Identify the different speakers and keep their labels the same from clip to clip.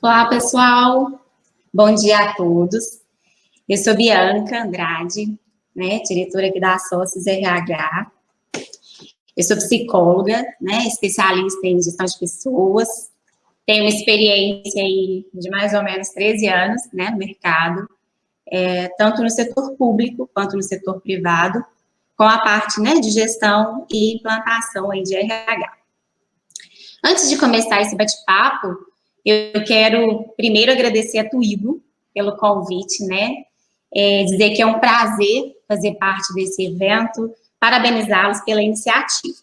Speaker 1: Olá, pessoal. Bom dia a todos. Eu sou Bianca Andrade, né, diretora aqui da Sócios RH. Eu sou psicóloga, né, especialista em gestão de pessoas. Tenho uma experiência aí de mais ou menos 13 anos, né, no mercado, tanto no setor público quanto no setor privado, com a parte, né, de gestão e implantação aí de RH. Antes de começar esse bate-papo, eu quero primeiro agradecer a Twigo pelo convite, né? Dizer que é um prazer fazer parte desse evento, parabenizá-los pela iniciativa.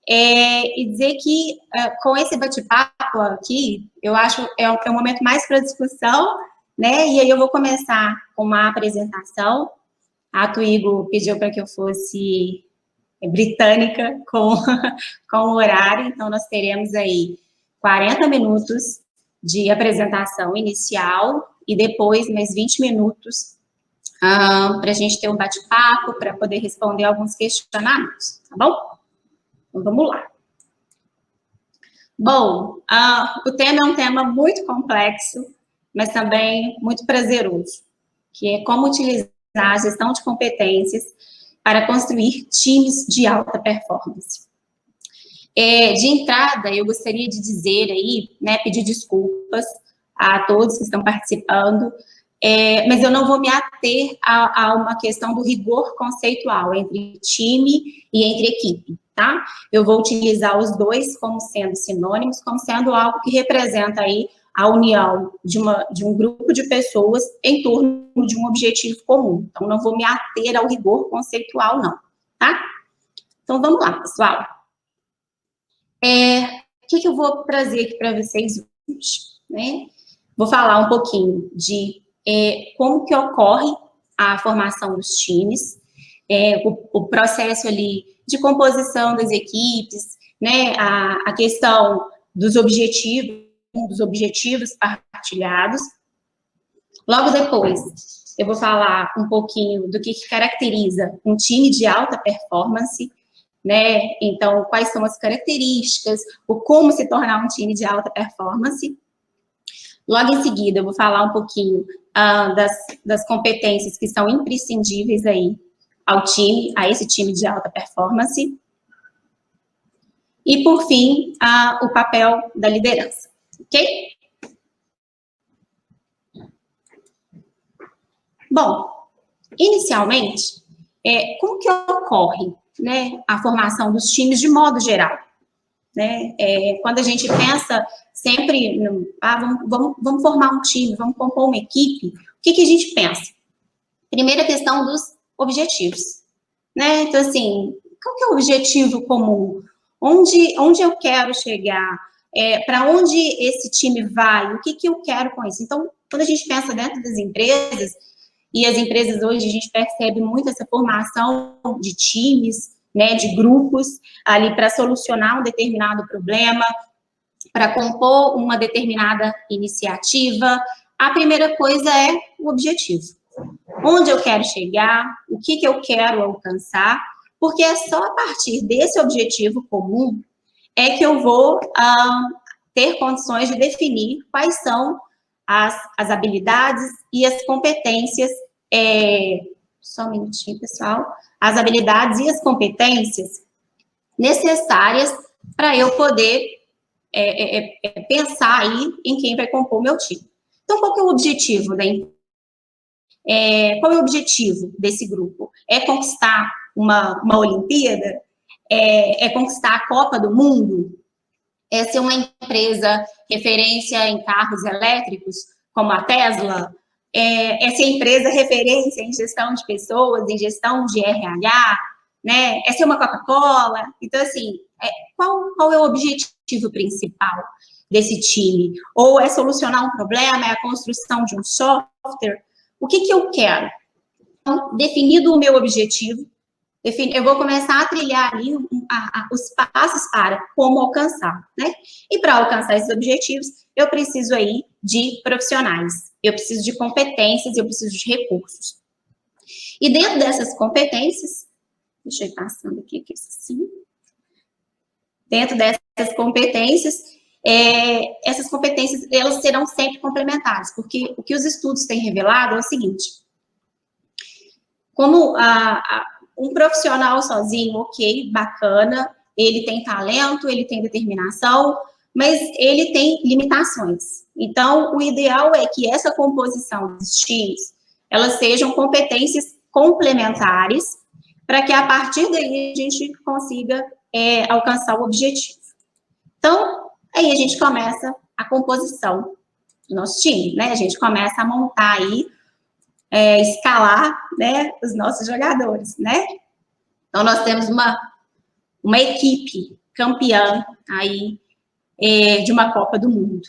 Speaker 1: E dizer que com esse bate-papo aqui, eu acho é um momento mais para discussão, né? E aí eu vou começar com uma apresentação. A Twigo pediu para que eu fosse britânica com o horário, então nós teremos aí 40 minutos de apresentação inicial e depois mais 20 minutos para a gente ter um bate-papo, para poder responder alguns questionamentos, tá bom? Então, vamos lá. Bom, o tema é um tema muito complexo, mas também muito prazeroso, que é como utilizar a gestão de competências para construir times de alta performance. De entrada, eu gostaria de dizer aí, né, pedir desculpas a todos que estão participando, mas eu não vou me ater a uma questão do rigor conceitual entre time e entre equipe, tá? Eu vou utilizar os dois como sendo sinônimos, como sendo algo que representa aí a união de um grupo de pessoas em torno de um objetivo comum. Então, não vou me ater ao rigor conceitual, não, tá? Então, vamos lá, pessoal. O que eu vou trazer aqui para vocês hoje, né? Vou falar um pouquinho de como que ocorre a formação dos times, o processo ali de composição das equipes, né? A questão dos objetivos partilhados. Logo depois, eu vou falar um pouquinho do que caracteriza um time de alta performance, né? Então, quais são as características, o como se tornar um time de alta performance. Logo em seguida, eu vou falar um pouquinho das competências que são imprescindíveis aí ao time, a esse time de alta performance. E, por fim, o papel da liderança, ok? Bom, inicialmente, como que ocorre, né, a formação dos times de modo geral? Né? Quando a gente pensa sempre, vamos formar um time, vamos compor uma equipe, o que a gente pensa? Primeira questão dos objetivos, né? Então, assim, qual que é o objetivo comum? Onde eu quero chegar? Para onde esse time vai? O que eu quero com isso? Então, quando a gente pensa dentro das empresas, e as empresas hoje, a gente percebe muito essa formação de times, né, de grupos, ali para solucionar um determinado problema, para compor uma determinada iniciativa. A primeira coisa é o objetivo. Onde eu quero chegar, o que eu quero alcançar, porque é só a partir desse objetivo comum é que eu vou ter condições de definir quais são as habilidades e as competências, só um minutinho, pessoal, as habilidades e as competências necessárias para eu poder pensar aí em quem vai compor o meu time. Então, qual que é o objetivo da empresa? Qual é o objetivo desse grupo? É conquistar uma Olimpíada? É conquistar a Copa do Mundo? É ser uma empresa referência em carros elétricos, como a Tesla? É ser empresa referência em gestão de pessoas, em gestão de RH? Né? É ser uma Coca-Cola? Então, assim, qual é o objetivo principal desse time? Ou é solucionar um problema, é a construção de um software? O que eu quero? Então, definido o meu objetivo, eu vou começar a trilhar ali os passos para como alcançar, né? E para alcançar esses objetivos, eu preciso aí de profissionais, eu preciso de competências, eu preciso de recursos. E dentro dessas competências, deixa eu ir passando aqui assim. Dentro dessas competências, essas competências, elas serão sempre complementares, porque o que os estudos têm revelado é o seguinte: como um profissional sozinho, ok, bacana, ele tem talento, ele tem determinação, mas ele tem limitações. Então, o ideal é que essa composição dos times, elas sejam competências complementares, para que a partir daí a gente consiga alcançar o objetivo. Então, aí a gente começa a composição do nosso time, né? A gente começa a montar aí, escalar, né, os nossos jogadores, né? Então, nós temos uma equipe campeã aí de uma Copa do Mundo.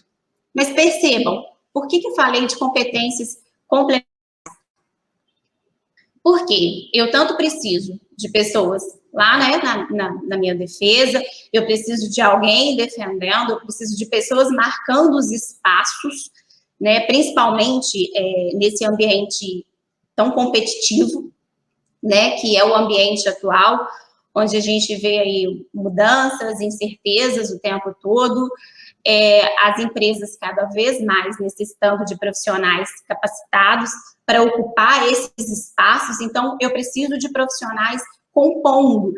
Speaker 1: Mas percebam, por que eu falei de competências complementares? Porque eu tanto preciso de pessoas lá, né, na minha defesa, eu preciso de alguém defendendo, eu preciso de pessoas marcando os espaços, né, principalmente nesse ambiente tão competitivo, né, que é o ambiente atual, onde a gente vê aí mudanças, incertezas o tempo todo, as empresas cada vez mais necessitando de profissionais capacitados para ocupar esses espaços. Então, eu preciso de profissionais compondo,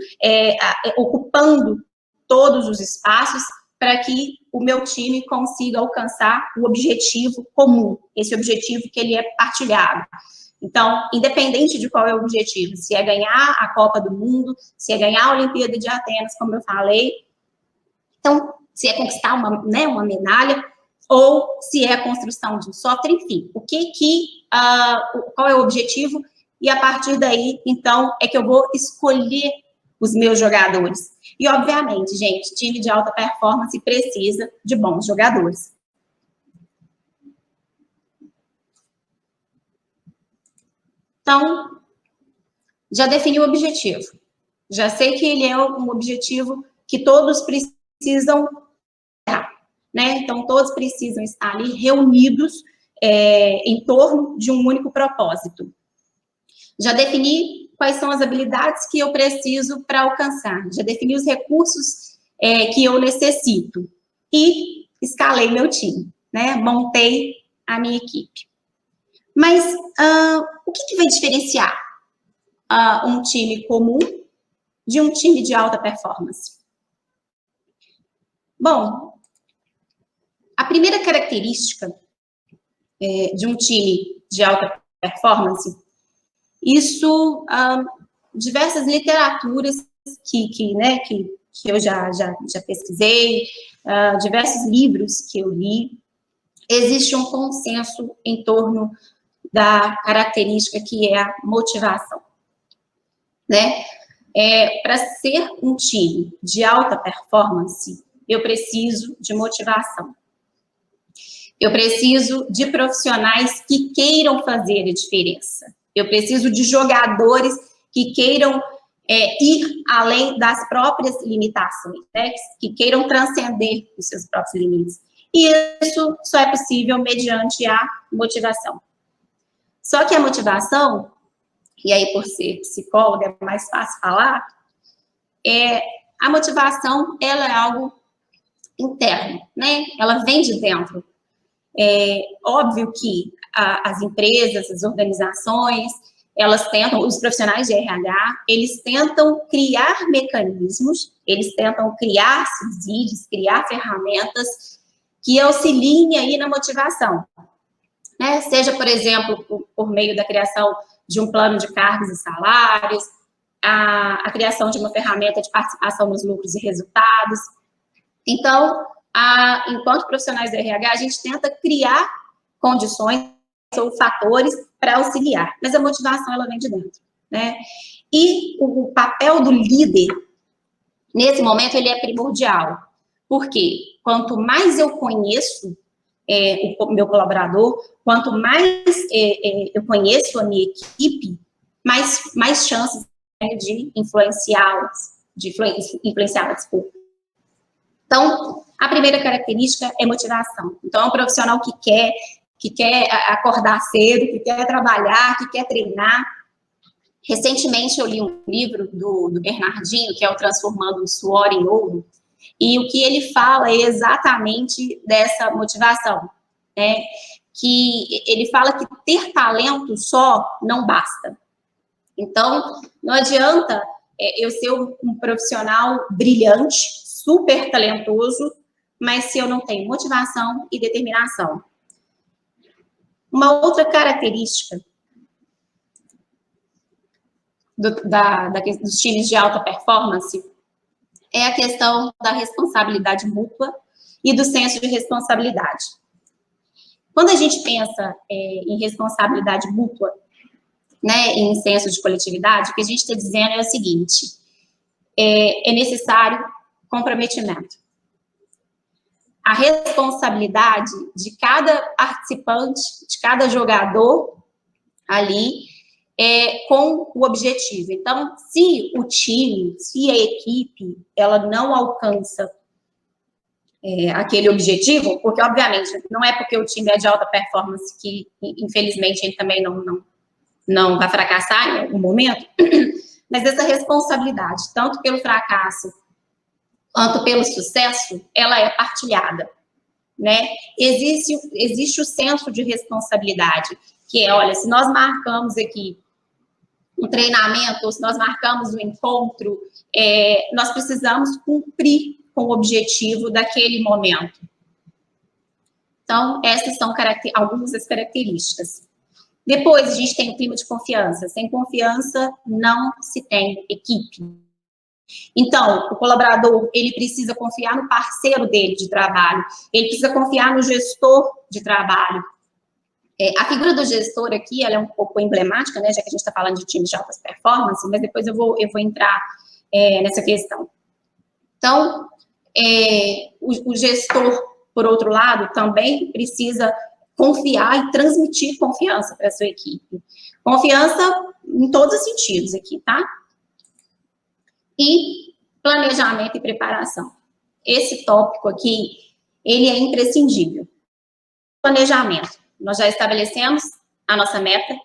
Speaker 1: ocupando todos os espaços para que o meu time consiga alcançar o objetivo comum, esse objetivo que ele é partilhado. Então, independente de qual é o objetivo, se é ganhar a Copa do Mundo, se é ganhar a Olimpíada de Atenas, como eu falei, então, se é conquistar uma medalha, ou se é a construção de um software, enfim, qual é o objetivo, e a partir daí, então, é que eu vou escolher os meus jogadores. E, obviamente, gente, time de alta performance precisa de bons jogadores. Então, já defini o objetivo. Já sei que ele é um objetivo que todos precisam, né? Então, todos precisam estar ali reunidos em torno de um único propósito. Já defini quais são as habilidades que eu preciso para alcançar. Já defini os recursos que eu necessito. E escalei meu time, né? Montei a minha equipe. Mas o que vai diferenciar um time comum de um time de alta performance? Bom, a primeira característica de um time de alta performance, isso, diversas literaturas que eu já pesquisei, diversos livros que eu li, existe um consenso em torno da característica que é a motivação, né? Para ser um time de alta performance, eu preciso de motivação. Eu preciso de profissionais que queiram fazer a diferença. Eu preciso de jogadores que queiram ir além das próprias limitações, né? Que queiram transcender os seus próprios limites. E isso só é possível mediante a motivação. Só que a motivação, e aí por ser psicóloga é mais fácil falar, a motivação, ela é algo interno, né? Ela vem de dentro. É óbvio que as empresas, as organizações, elas tentam, os profissionais de RH, eles tentam criar mecanismos, eles tentam criar subsídios, criar ferramentas que auxiliem aí na motivação, né? Seja, por exemplo, por meio da criação de um plano de cargos e salários, a criação de uma ferramenta de participação nos lucros e resultados. Então, enquanto profissionais do RH, a gente tenta criar condições ou fatores para auxiliar, mas a motivação, ela vem de dentro, né? E o papel do líder, nesse momento, ele é primordial, porque quanto mais eu conheço o meu colaborador, quanto mais eu conheço a minha equipe, mais chances de influenciá-las, desculpa. Então, a primeira característica é motivação. Então, é um profissional que quer acordar cedo, que quer trabalhar, que quer treinar. Recentemente, eu li um livro do Bernardinho, que é o Transformando o Suor em Ouro, e o que ele fala é exatamente dessa motivação, né? Que ele fala que ter talento só não basta. Então, não adianta eu ser um profissional brilhante, super talentoso, mas se eu não tenho motivação e determinação. Uma outra característica dos times de alta performance é a questão da responsabilidade mútua e do senso de responsabilidade. Quando a gente pensa em responsabilidade mútua, né, em senso de coletividade, o que a gente está dizendo é o seguinte: é necessário comprometimento. A responsabilidade de cada participante, de cada jogador ali, com o objetivo. Então, se o time, se a equipe, ela não alcança aquele objetivo, porque, obviamente, não é porque o time é de alta performance que, infelizmente, ele também não vai fracassar em algum momento, mas essa responsabilidade, tanto pelo fracasso quanto pelo sucesso, ela é partilhada, né? Existe o senso de responsabilidade, que é, olha, se nós marcamos aqui um treinamento, ou se nós marcamos um encontro, nós precisamos cumprir com o objetivo daquele momento. Então, essas são algumas das características. Depois, a gente tem o clima de confiança. Sem confiança, não se tem equipe. Então, o colaborador, ele precisa confiar no parceiro dele de trabalho, ele precisa confiar no gestor de trabalho. A figura do gestor aqui, ela é um pouco emblemática, né, já que a gente está falando de times de altas performance, mas depois eu vou entrar nessa questão. Então, o gestor, por outro lado, também precisa confiar e transmitir confiança para a sua equipe. Confiança em todos os sentidos aqui, tá? E planejamento e preparação. Esse tópico aqui, ele é imprescindível. Planejamento. Nós já estabelecemos a nossa meta,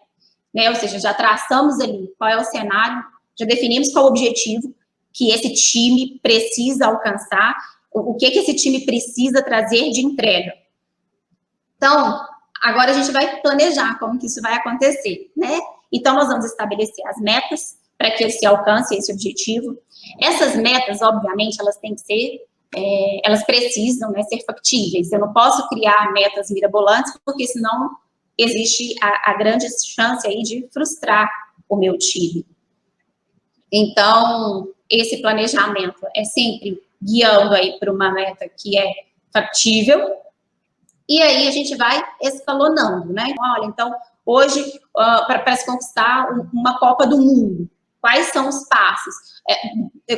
Speaker 1: né? Ou seja, já traçamos ali qual é o cenário, já definimos qual é o objetivo que esse time precisa alcançar, o que esse time precisa trazer de entrega. Então, agora a gente vai planejar como que isso vai acontecer, né? Então, nós vamos estabelecer as metas para que se alcance esse objetivo. Essas metas, obviamente, elas têm que ser, elas precisam, né, ser factíveis. Eu não posso criar metas mirabolantes, porque senão existe a grande chance aí de frustrar o meu time. Então, esse planejamento é sempre guiando aí para uma meta que é factível, e aí a gente vai escalonando, né? Olha, então, hoje, para se conquistar uma Copa do Mundo, quais são os passos?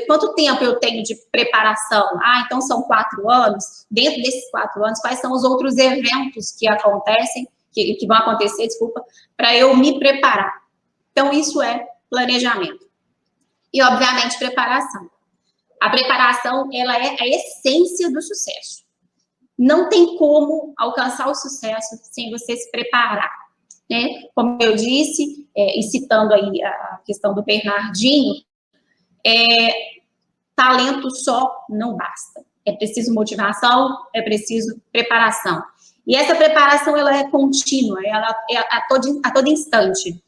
Speaker 1: Quanto tempo eu tenho de preparação? Então são 4 anos. Dentro desses 4 anos, quais são os outros eventos que acontecem, que vão acontecer, desculpa, para eu me preparar? Então, isso é planejamento. E, obviamente, preparação. A preparação, ela é a essência do sucesso. Não tem como alcançar o sucesso sem você se preparar, né? Como eu disse, e citando aí a questão do Bernardinho, talento só não basta. É preciso motivação, é preciso preparação. E essa preparação, ela é contínua, ela é a todo instante.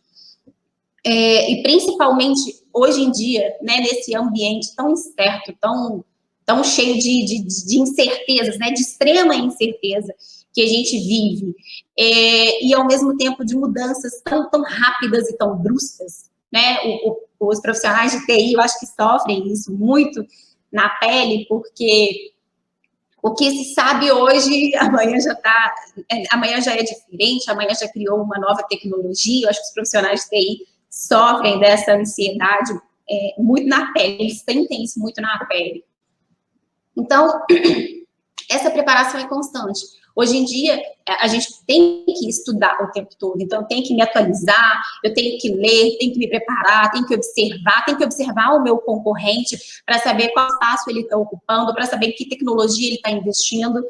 Speaker 1: E principalmente hoje em dia, né, nesse ambiente tão incerto, tão cheio de incertezas, né, de extrema incerteza que a gente vive, e ao mesmo tempo de mudanças tão rápidas e tão bruscas, né, os profissionais de TI, eu acho que sofrem isso muito na pele, porque o que se sabe hoje, amanhã já é diferente, amanhã já criou uma nova tecnologia. Eu acho que os profissionais de TI sofrem dessa ansiedade muito na pele, eles sentem isso muito na pele. Então, essa preparação é constante. Hoje em dia, a gente tem que estudar o tempo todo, então tem que me atualizar, eu tenho que ler, tenho que me preparar, tenho que observar o meu concorrente para saber qual espaço ele está ocupando, para saber em que tecnologia ele está investindo,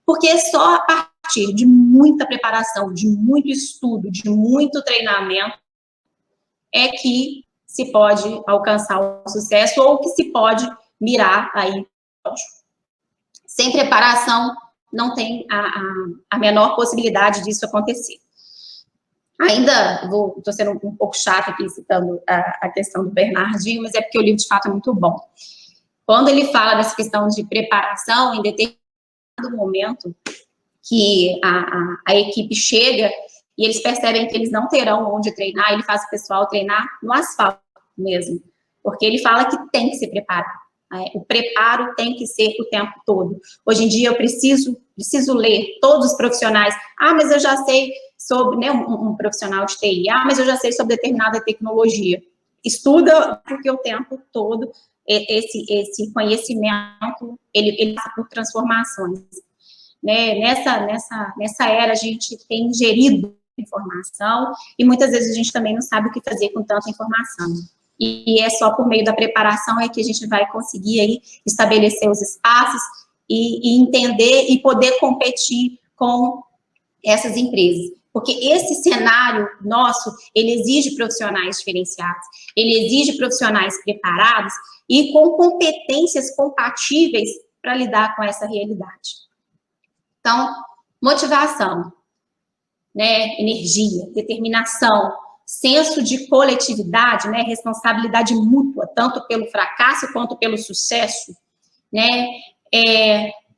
Speaker 1: porque só a partir de muita preparação, de muito estudo, de muito treinamento, é que se pode alcançar o sucesso ou que se pode mirar aí Sem preparação, não tem a menor possibilidade disso acontecer. Ainda, estou sendo um pouco chata aqui, citando a questão do Bernardinho, mas é porque o livro, de fato, é muito bom. Quando ele fala dessa questão de preparação, em determinado momento que a equipe chega e eles percebem que eles não terão onde treinar, ele faz o pessoal treinar no asfalto mesmo, porque ele fala que tem que se preparar. O preparo tem que ser o tempo todo. Hoje em dia eu preciso ler todos os profissionais. Mas eu já sei sobre, né, um profissional de TI. Mas eu já sei sobre determinada tecnologia. Estuda, porque o tempo todo esse conhecimento, ele passa por transformações. Né? Nessa era, a gente tem ingerido informação e muitas vezes a gente também não sabe o que fazer com tanta informação. E é só por meio da preparação é que a gente vai conseguir aí estabelecer os espaços e entender e poder competir com essas empresas. Porque esse cenário nosso, ele exige profissionais diferenciados, ele exige profissionais preparados e com competências compatíveis para lidar com essa realidade. Então, motivação, né, energia, determinação, senso de coletividade, né, responsabilidade mútua, tanto pelo fracasso quanto pelo sucesso, né,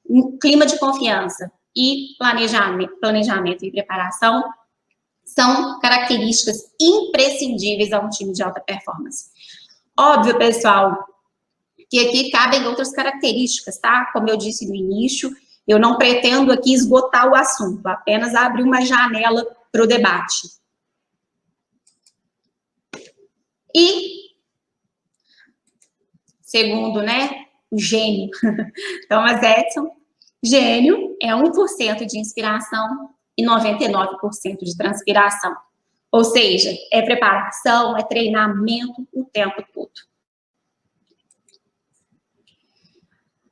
Speaker 1: um clima de confiança e planejamento e preparação são características imprescindíveis a um time de alta performance. Óbvio, pessoal, que aqui cabem outras características, tá? Como eu disse no início, eu não pretendo aqui esgotar o assunto, apenas abrir uma janela para o debate. E, segundo, né, o gênio, Thomas Edison, gênio é 1% de inspiração e 99% de transpiração. Ou seja, é preparação, é treinamento o tempo todo.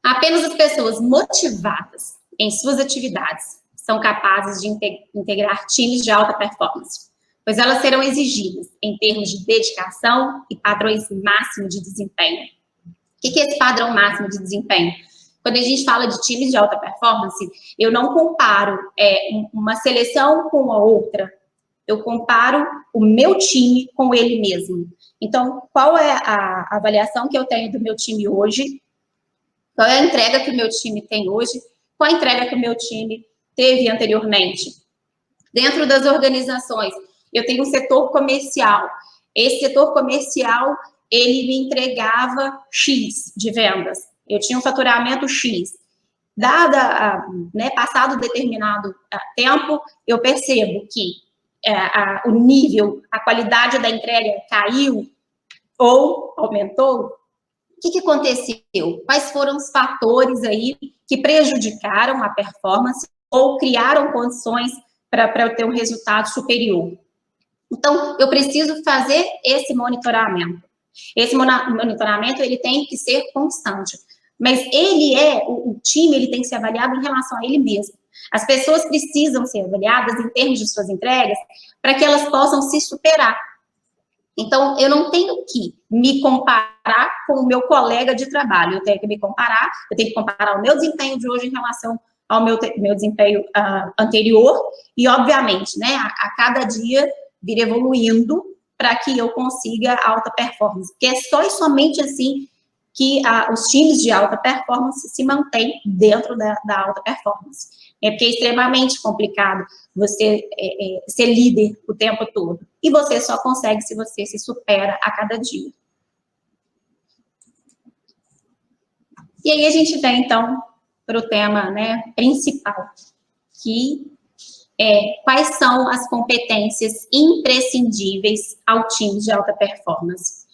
Speaker 1: Apenas as pessoas motivadas em suas atividades são capazes de integrar times de alta performance, pois elas serão exigidas em termos de dedicação e padrões máximos de desempenho. O que é esse padrão máximo de desempenho? Quando a gente fala de times de alta performance, eu não comparo uma seleção com a outra, eu comparo o meu time com ele mesmo. Então, qual é a avaliação que eu tenho do meu time hoje? Qual é a entrega que o meu time tem hoje? Qual a entrega que o meu time teve anteriormente? Dentro das organizações, eu tenho um setor comercial. Esse setor comercial, ele me entregava X de vendas. Eu tinha um faturamento X. Passado determinado tempo, eu percebo que o nível, a qualidade da entrega caiu ou aumentou. O que aconteceu? Quais foram os fatores aí que prejudicaram a performance ou criaram condições para eu ter um resultado superior? Então, eu preciso fazer esse monitoramento. Esse monitoramento, ele tem que ser constante. Mas o time, ele tem que ser avaliado em relação a ele mesmo. As pessoas precisam ser avaliadas em termos de suas entregas para que elas possam se superar. Então, eu não tenho que me comparar com o meu colega de trabalho, eu tenho que comparar o meu desempenho de hoje em relação ao meu desempenho anterior, e obviamente, né, a cada dia vir evoluindo para que eu consiga alta performance, porque é só e somente assim que os times de alta performance se mantêm dentro da alta performance. Porque é extremamente complicado você ser líder o tempo todo. E você só consegue se você se supera a cada dia. E aí a gente vem, então, para o tema, né, principal, que é quais são as competências imprescindíveis ao time de alta performance.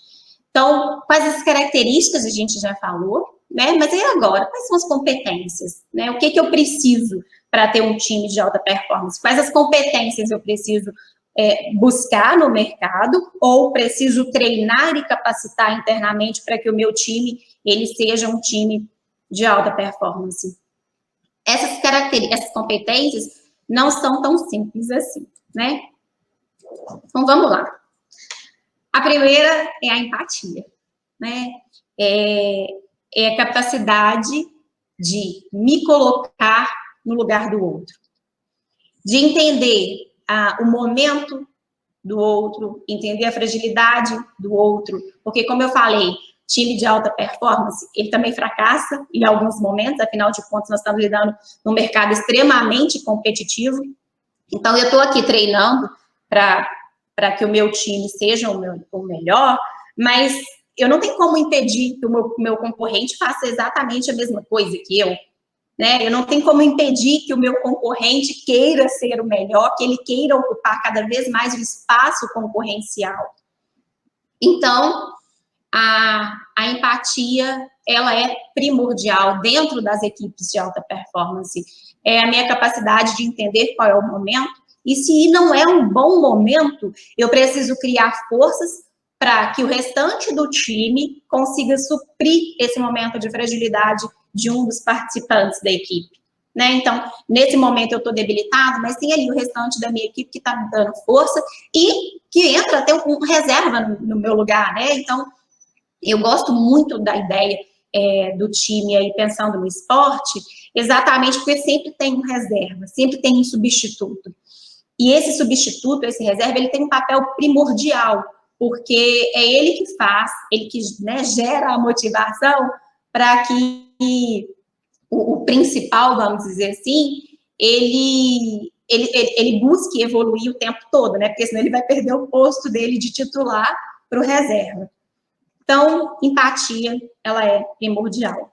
Speaker 1: Então, quais as características a gente já falou, né? Mas e agora? Quais são as competências? Né? O que eu preciso para ter um time de alta performance? Quais as competências eu preciso buscar no mercado ou preciso treinar e capacitar internamente para que o meu time ele seja um time de alta performance? Essas competências não são tão simples assim, né? Então, vamos lá. A primeira é a empatia, né? É a capacidade de me colocar no lugar do outro, de entender o momento do outro, entender a fragilidade do outro, porque, como eu falei, time de alta performance, ele também fracassa em alguns momentos, afinal de contas, nós estamos lidando num mercado extremamente competitivo. Então, eu estou aqui treinando para que o meu time seja o melhor, mas eu não tenho como impedir que o meu concorrente faça exatamente a mesma coisa que eu, né? Eu não tenho como impedir que o meu concorrente queira ser o melhor, que ele queira ocupar cada vez mais o espaço concorrencial. Então, a empatia, ela é primordial dentro das equipes de alta performance. É a minha capacidade de entender qual é o momento, e se não é um bom momento, eu preciso criar forças para que o restante do time consiga suprir esse momento de fragilidade de um dos participantes da equipe. Né? Então, nesse momento eu estou debilitado, mas tem ali o restante da minha equipe que está me dando força e que entra até um reserva no meu lugar, né? Então, eu gosto muito da ideia do time aí pensando no esporte, exatamente porque sempre tem um reserva, sempre tem um substituto. E esse substituto, esse reserva, ele tem um papel primordial, porque é ele que faz, ele que, né, gera a motivação para que o principal, vamos dizer assim, ele busque evoluir o tempo todo, né? Porque senão ele vai perder o posto dele de titular para o reserva. Então, empatia, ela é primordial.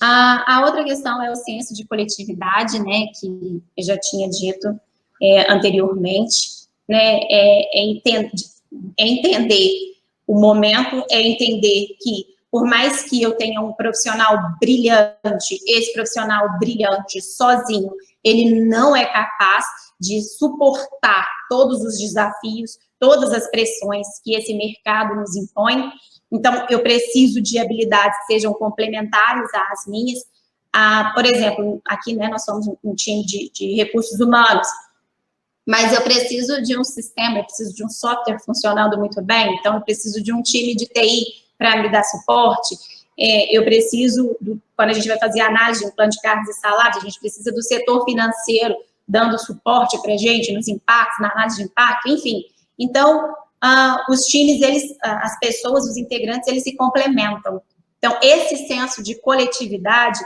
Speaker 1: A outra questão é o senso de coletividade, né, que eu já tinha dito anteriormente, né, entender o momento, é entender que, por mais que eu tenha um profissional brilhante, esse profissional brilhante sozinho, ele não é capaz de suportar todos os desafios, todas as pressões que esse mercado nos impõe. Então, eu preciso de habilidades que sejam complementares às minhas. Por exemplo, aqui, né, nós somos um time de recursos humanos, mas eu preciso de um sistema, eu preciso de um software funcionando muito bem, então eu preciso de um time de TI para me dar suporte, eu preciso, quando a gente vai fazer análise de um plano de cargos e salários, a gente precisa do setor financeiro dando suporte para a gente nos impactos, na análise de impacto, enfim. Então, os times, as pessoas, os integrantes, eles se complementam. Então, esse senso de coletividade,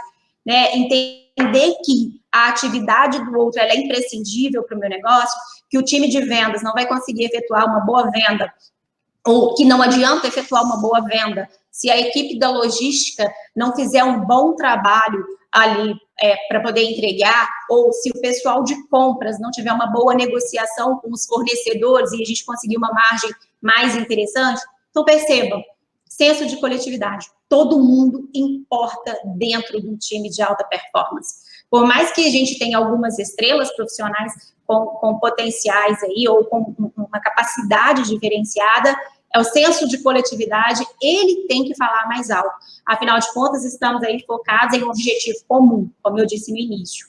Speaker 1: né, entender que a atividade do outro ela é imprescindível para o meu negócio, que o time de vendas não vai conseguir efetuar uma boa venda, ou que não adianta efetuar uma boa venda se a equipe da logística não fizer um bom trabalho ali para poder entregar, ou se o pessoal de compras não tiver uma boa negociação com os fornecedores e a gente conseguir uma margem mais interessante. Então, percebam, senso de coletividade. Todo mundo importa dentro de um time de alta performance. Por mais que a gente tenha algumas estrelas profissionais com potenciais aí, ou com uma capacidade diferenciada, o senso de coletividade, ele tem que falar mais alto. Afinal de contas, estamos aí focados em um objetivo comum, como eu disse no início.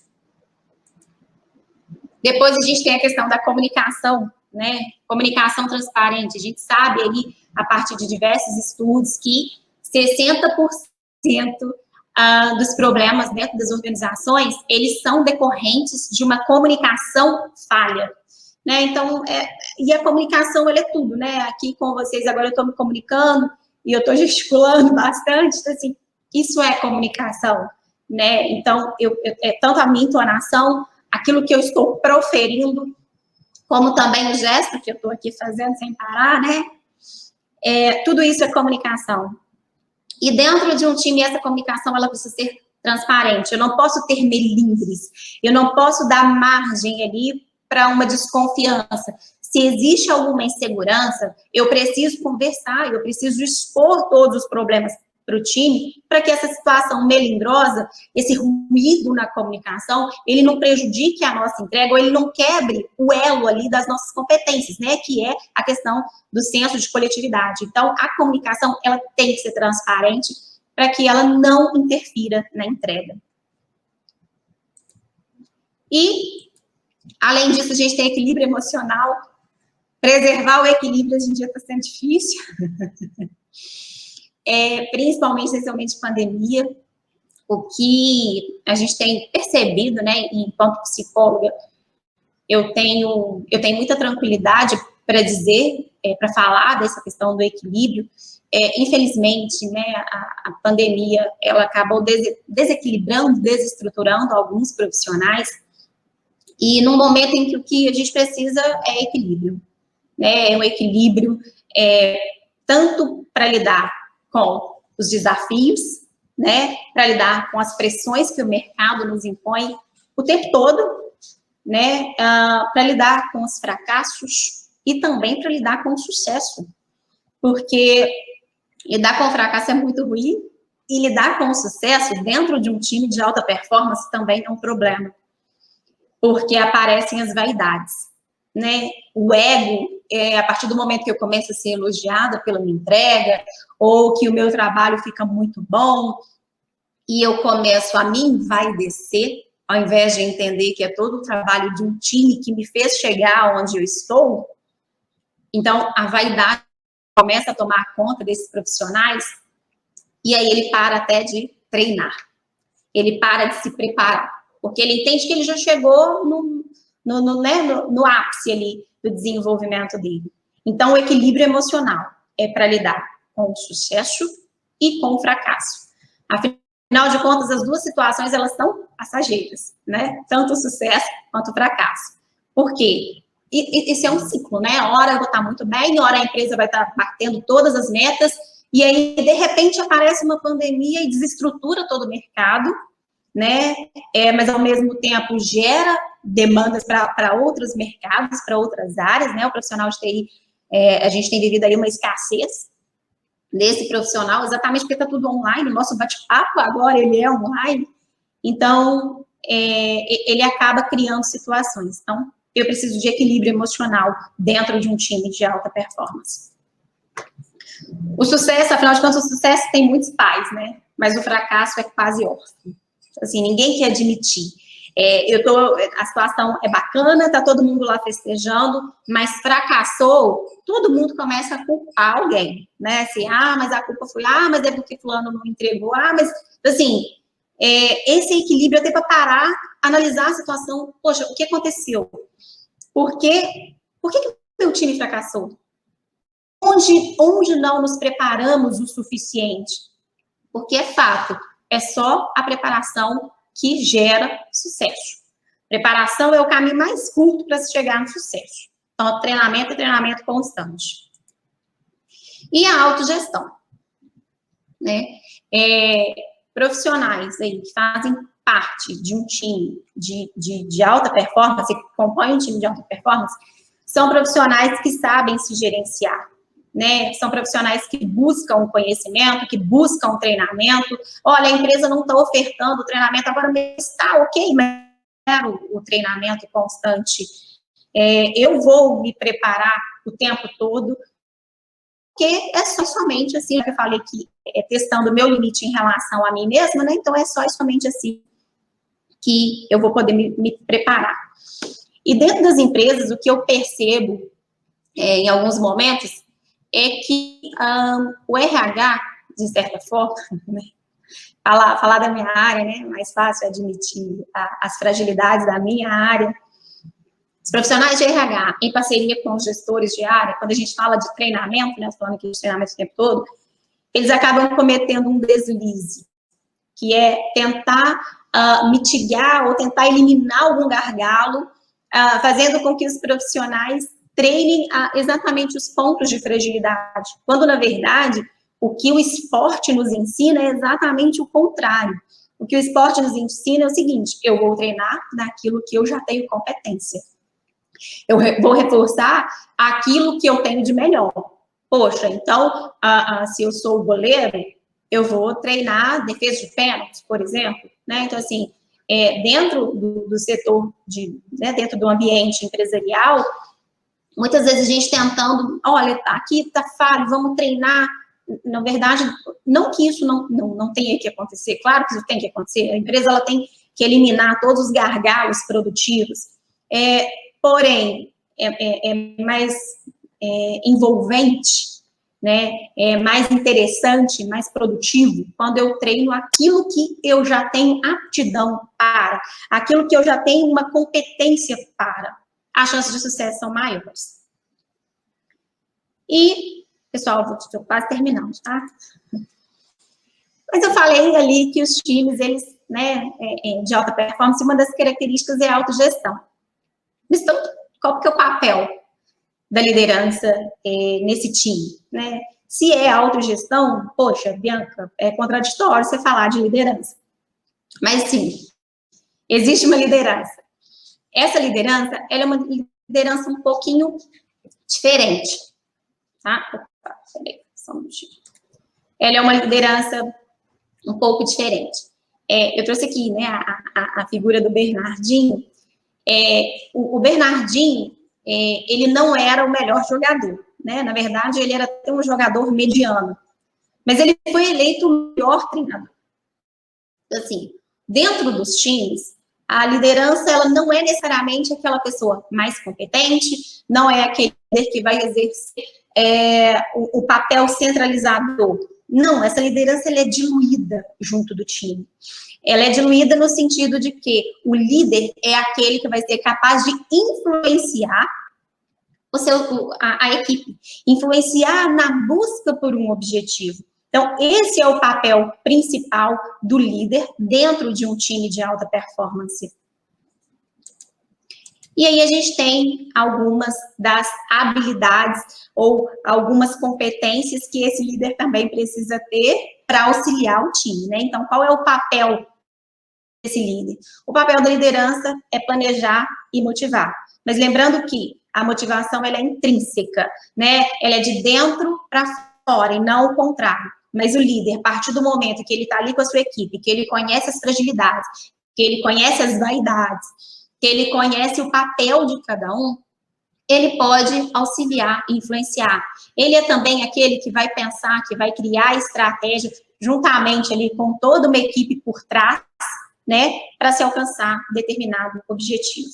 Speaker 1: Depois a gente tem a questão da comunicação, né? Comunicação transparente. A gente sabe aí, a partir de diversos estudos, que 60% dos problemas dentro das organizações, eles são decorrentes de uma comunicação falha. Né? Então, e a comunicação, ela é tudo, né? Aqui com vocês, agora eu estou me comunicando e eu estou gesticulando bastante, então, assim, isso é comunicação, né? Então, tanto a minha entonação, aquilo que eu estou proferindo, como também o gesto que eu estou aqui fazendo sem parar, né? Tudo isso é comunicação. E dentro de um time, essa comunicação, ela precisa ser transparente. Eu não posso ter melindres, eu não posso dar margem ali para uma desconfiança. Se existe alguma insegurança, eu preciso conversar, eu preciso expor todos os problemas para o time, para que essa situação melindrosa, esse ruído na comunicação, ele não prejudique a nossa entrega, ou ele não quebre o elo ali das nossas competências, né, que é a questão do senso de coletividade. Então, a comunicação, ela tem que ser transparente para que ela não interfira na entrega. E, além disso, a gente tem equilíbrio emocional. Preservar o equilíbrio hoje em dia está sendo difícil. Principalmente nesse momento de pandemia. o que a gente tem percebido, né, enquanto psicóloga, eu tenho muita tranquilidade para dizer, para falar dessa questão do equilíbrio. Infelizmente, né, a pandemia, ela acabou desequilibrando, desestruturando alguns profissionais, e num momento em que o que a gente precisa é equilíbrio, né, um equilíbrio tanto para lidar com os desafios, né, para lidar com as pressões que o mercado nos impõe o tempo todo, né, para lidar com os fracassos e também para lidar com o sucesso, porque lidar com o fracasso é muito ruim e lidar com o sucesso dentro de um time de alta performance também é um problema, porque aparecem as vaidades, né, o ego, a partir do momento que eu começo a ser elogiada pela minha entrega, ou que o meu trabalho fica muito bom, e eu começo a me envaidecer, ao invés de entender que é todo o trabalho de um time que me fez chegar onde eu estou. Então, a vaidade começa a tomar conta desses profissionais, e aí ele para até de treinar, ele para de se preparar, porque ele entende que ele já chegou no ápice ali do desenvolvimento dele. Então, o equilíbrio emocional é para lidar com o sucesso e com o fracasso. Afinal de contas, as duas situações, elas são passageiras, né? Tanto o sucesso quanto o fracasso. Por quê? Esse é um ciclo, né? Hora eu vou estar muito bem, hora a empresa vai estar batendo todas as metas, e aí, de repente, aparece uma pandemia e desestrutura todo o mercado, né? Mas, ao mesmo tempo, gera demandas para outros mercados, para outras áreas, né? O profissional de TI, a gente tem vivido aí uma escassez desse profissional, exatamente porque está tudo online, o nosso bate-papo agora, ele é online, então, ele acaba criando situações. Então, eu preciso de equilíbrio emocional dentro de um time de alta performance. O sucesso, afinal de contas, o sucesso tem muitos pais, né? Mas o fracasso é quase órfão. Assim, ninguém quer admitir. A situação é bacana, tá todo mundo lá festejando, mas fracassou, todo mundo começa a culpar alguém, né? Assim, mas a culpa foi, mas é porque fulano não entregou, mas, assim, esse equilíbrio até para parar, analisar a situação, poxa, o que aconteceu? Por que o meu time fracassou? Onde não nos preparamos o suficiente? Porque é fato, é só a preparação que gera sucesso. Preparação é o caminho mais curto para se chegar no sucesso. Então, treinamento é treinamento constante. E a autogestão, né? Profissionais aí que fazem parte de um time de alta performance, que compõem um time de alta performance, são profissionais que sabem se gerenciar, né? São profissionais que buscam conhecimento, que buscam treinamento. Olha, a empresa não está ofertando treinamento agora, mas está ok, mas quero o treinamento constante. Eu vou me preparar o tempo todo, porque é somente assim, que eu falei que testando o meu limite em relação a mim mesma, né? Então, é somente assim que eu vou poder me preparar. E dentro das empresas, o que eu percebo em alguns momentos é que o RH, de certa forma, né, falar da minha área, né, mais fácil admitir as fragilidades da minha área. Os profissionais de RH, em parceria com os gestores de área, quando a gente fala de treinamento, né, falando aqui de treinamento o tempo todo, eles acabam cometendo um deslize, que é tentar mitigar ou tentar eliminar algum gargalo, fazendo com que os profissionais treinem exatamente os pontos de fragilidade, quando, na verdade, o que o esporte nos ensina é exatamente o contrário. O que o esporte nos ensina é o seguinte: eu vou treinar naquilo que eu já tenho competência. Eu vou reforçar aquilo que eu tenho de melhor. Poxa, então, se eu sou goleiro, eu vou treinar defesa de pênaltis, por exemplo, né? Então, assim, dentro do setor, né, dentro do ambiente empresarial, muitas vezes a gente tentando, olha, aqui tá falho, vamos treinar. Na verdade, não que isso não tenha que acontecer, claro que isso tem que acontecer, a empresa ela tem que eliminar todos os gargalos produtivos, porém, é mais envolvente né, mais interessante, mais produtivo, quando eu treino aquilo que eu já tenho aptidão para, aquilo que eu já tenho uma competência para. As chances de sucesso são maiores. E, pessoal, estou quase terminando, tá? Mas eu falei ali que os times, eles, né, de alta performance, uma das características é a autogestão. Mas então, qual que é o papel da liderança nesse time, né? Se é autogestão, poxa, Bianca, é contraditório você falar de liderança. Mas sim, existe uma liderança. Essa liderança, ela é uma liderança um pouquinho diferente, tá? Opa, peraí, só um minutinho. Ela é uma liderança um pouco diferente. Eu trouxe aqui, né, a figura do Bernardinho. O Bernardinho, ele não era o melhor jogador, né? Na verdade, ele era até um jogador mediano. Mas ele foi eleito o melhor treinador. Assim, dentro dos times, a liderança, ela não é necessariamente aquela pessoa mais competente, não é aquele que vai exercer o papel centralizador. Não, essa liderança, ela é diluída junto do time. Ela é diluída no sentido de que o líder é aquele que vai ser capaz de influenciar a equipe, influenciar na busca por um objetivo. Então, esse é o papel principal do líder dentro de um time de alta performance. E aí a gente tem algumas das habilidades ou algumas competências que esse líder também precisa ter para auxiliar o time, né? Então, qual é o papel desse líder? O papel da liderança é planejar e motivar. Mas lembrando que a motivação, ela é intrínseca, né? Ela é de dentro para fora e não o contrário. Mas o líder, a partir do momento que ele está ali com a sua equipe, que ele conhece as fragilidades, que ele conhece as vaidades, que ele conhece o papel de cada um, ele pode auxiliar, influenciar. Ele é também aquele que vai pensar, que vai criar estratégia, juntamente ali com toda uma equipe por trás, né, para se alcançar determinado objetivo.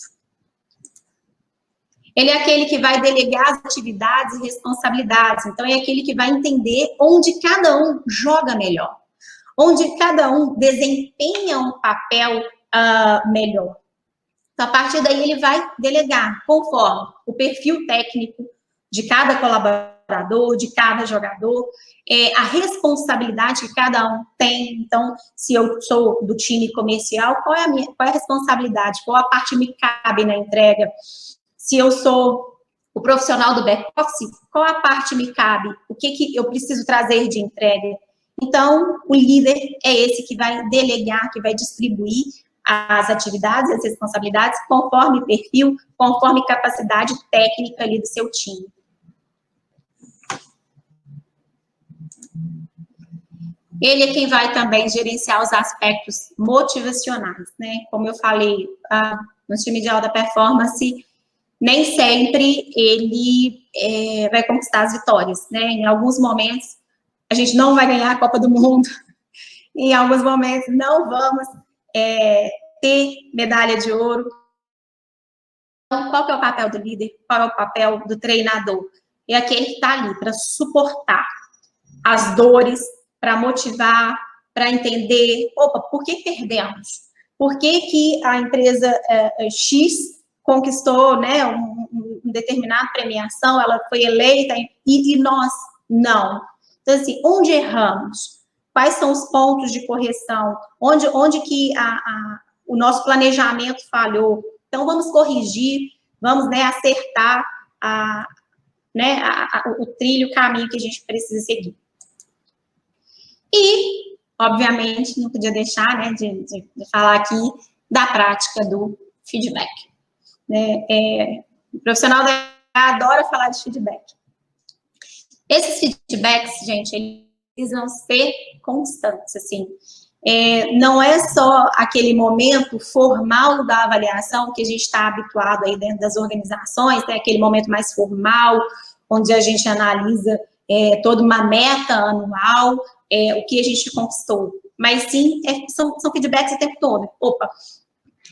Speaker 1: Ele é aquele que vai delegar as atividades e responsabilidades, então é aquele que vai entender onde cada um joga melhor, onde cada um desempenha um papel melhor. Então, a partir daí, ele vai delegar, conforme o perfil técnico de cada colaborador, de cada jogador, a responsabilidade que cada um tem. Então, se eu sou do time comercial, qual é a responsabilidade? Qual a parte me cabe na entrega? Se eu sou o profissional do back-office, qual a parte me cabe? O que eu preciso trazer de entrega? Então, o líder é esse que vai delegar, que vai distribuir as atividades, as responsabilidades, conforme perfil, conforme capacidade técnica ali do seu time. Ele é quem vai também gerenciar os aspectos motivacionais, né? Como eu falei, no time de alta performance, nem sempre ele vai conquistar as vitórias, né? Em alguns momentos, a gente não vai ganhar a Copa do Mundo, em alguns momentos, não vamos ter medalha de ouro. Então, qual que é o papel do líder? Qual é o papel do treinador? É aquele que está ali para suportar as dores, para motivar, para entender, opa, por que perdemos? Por que a empresa X conquistou, né, um determinada premiação, ela foi eleita, e nós não? Então, assim, onde erramos? Quais são os pontos de correção? Onde que o nosso planejamento falhou? Então, vamos corrigir, vamos, né, acertar o trilho, o caminho que a gente precisa seguir. E, obviamente, não podia deixar, né, de falar aqui da prática do feedback. Né? O profissional da RH adora falar de feedback. Esses feedbacks, gente, eles precisam ser constantes, assim. Não é só aquele momento formal da avaliação que a gente está habituado aí dentro das organizações, né? Aquele momento mais formal, onde a gente analisa toda uma meta anual, o que a gente conquistou. Mas sim, são feedbacks o tempo todo. Opa,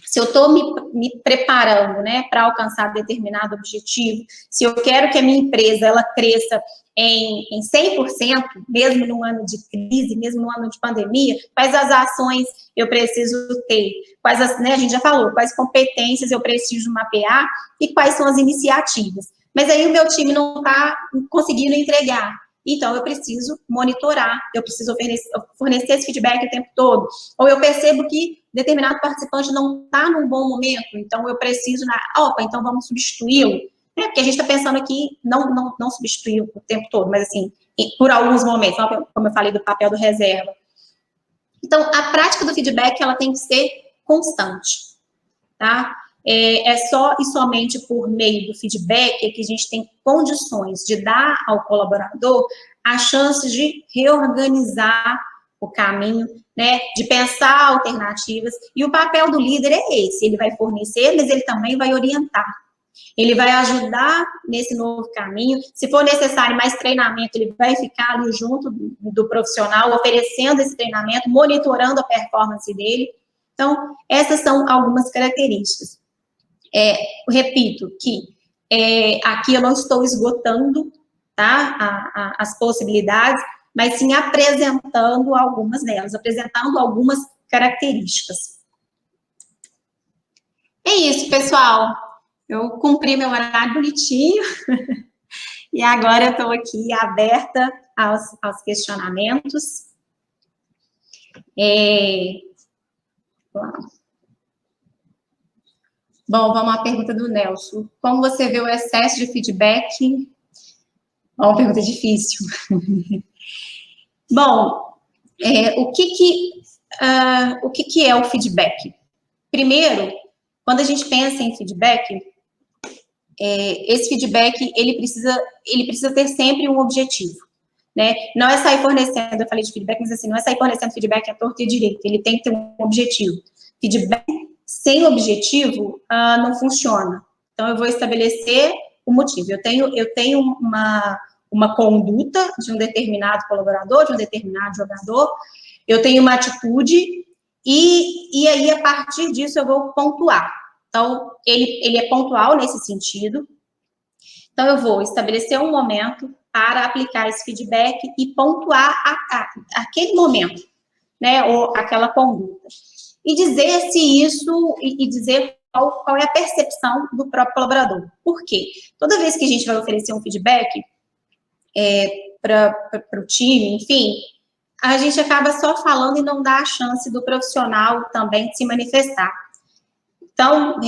Speaker 1: se eu estou me preparando, né, para alcançar determinado objetivo, se eu quero que a minha empresa ela cresça em 100%, mesmo num ano de crise, mesmo num ano de pandemia, quais as ações eu preciso ter, quais as, né, a gente já falou, quais competências eu preciso mapear e quais são as iniciativas. Mas aí o meu time não está conseguindo entregar. Então, eu preciso monitorar, eu preciso fornecer esse feedback o tempo todo. Ou eu percebo que determinado participante não está num bom momento, então eu preciso, então vamos substituí-lo. Porque a gente está pensando aqui, não substituir o tempo todo, mas assim, por alguns momentos, como eu falei do papel do reserva. Então, a prática do feedback, ela tem que ser constante, tá? É só e somente por meio do feedback que a gente tem condições de dar ao colaborador a chance de reorganizar o caminho, né, de pensar alternativas, e o papel do líder é esse, ele vai fornecer, mas ele também vai orientar. Ele vai ajudar nesse novo caminho. Se for necessário mais treinamento, ele vai ficar ali junto do profissional, oferecendo esse treinamento, monitorando a performance dele. Então, essas são algumas características. Repito que aqui eu não estou esgotando, tá, as possibilidades, mas sim apresentando algumas delas, apresentando algumas características. É isso, pessoal. Eu cumpri meu horário bonitinho e agora eu estou aqui aberta aos questionamentos. Bom, vamos à pergunta do Nelson. Como você vê o excesso de feedback? Uma pergunta difícil. Bom, o que é o feedback? Primeiro, quando a gente pensa em feedback, esse feedback, ele precisa ter sempre um objetivo, né? Não é sair fornecendo, eu falei de feedback, mas assim, não é sair fornecendo feedback à torta e à direita, ele tem que ter um objetivo. Feedback sem objetivo não funciona. Então, eu vou estabelecer o motivo. Eu tenho uma conduta de um determinado colaborador, de um determinado jogador, eu tenho uma atitude, e aí, a partir disso, eu vou pontuar. Então, ele é pontual nesse sentido. Então, eu vou estabelecer um momento para aplicar esse feedback e pontuar aquele momento, né, ou aquela conduta. E dizer se isso, e dizer qual é a percepção do próprio colaborador. Por quê? Toda vez que a gente vai oferecer um feedback para o time, enfim, a gente acaba só falando e não dá a chance do profissional também de se manifestar. Então,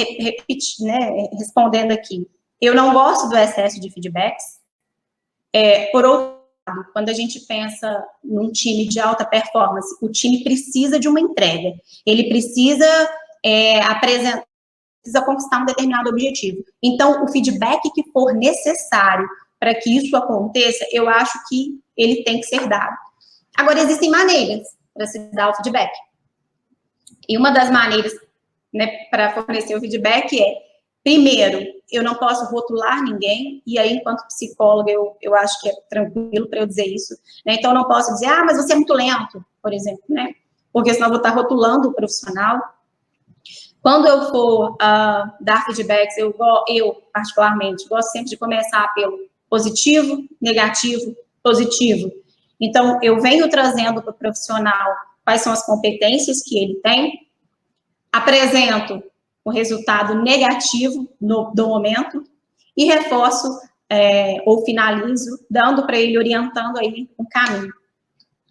Speaker 1: respondendo aqui, eu não gosto do excesso de feedbacks. Por outro lado, quando a gente pensa num time de alta performance, o time precisa de uma entrega. Ele precisa precisa conquistar um determinado objetivo. Então, o feedback que for necessário para que isso aconteça, eu acho que ele tem que ser dado. Agora, existem maneiras para se dar o feedback. E uma das maneiras, né, para fornecer o feedback primeiro, eu não posso rotular ninguém, e aí, enquanto psicóloga, eu acho que é tranquilo para eu dizer isso, né? Então, eu não posso dizer, mas você é muito lento, por exemplo, né? Porque senão eu vou estar rotulando o profissional. Quando eu for dar feedbacks, eu, particularmente, gosto sempre de começar pelo positivo, negativo, positivo. Então, eu venho trazendo para o profissional quais são as competências que ele tem, apresento o resultado negativo do momento e reforço ou finalizo, dando para ele, orientando aí um caminho.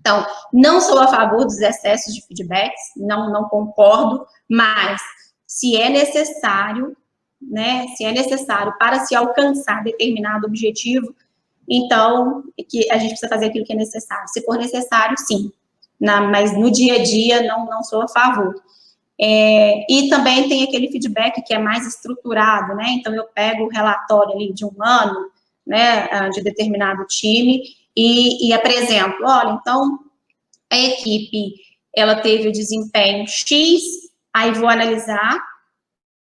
Speaker 1: Então, não sou a favor dos excessos de feedbacks, não concordo, mas se é necessário, né, se é necessário para se alcançar determinado objetivo, então, que a gente precisa fazer aquilo que é necessário. Se for necessário, sim, mas no dia a dia, não sou a favor. E também tem aquele feedback que é mais estruturado, né? Então, eu pego o relatório ali de um ano, né, de determinado time e apresento, olha, então, a equipe, ela teve o desempenho X, aí vou analisar,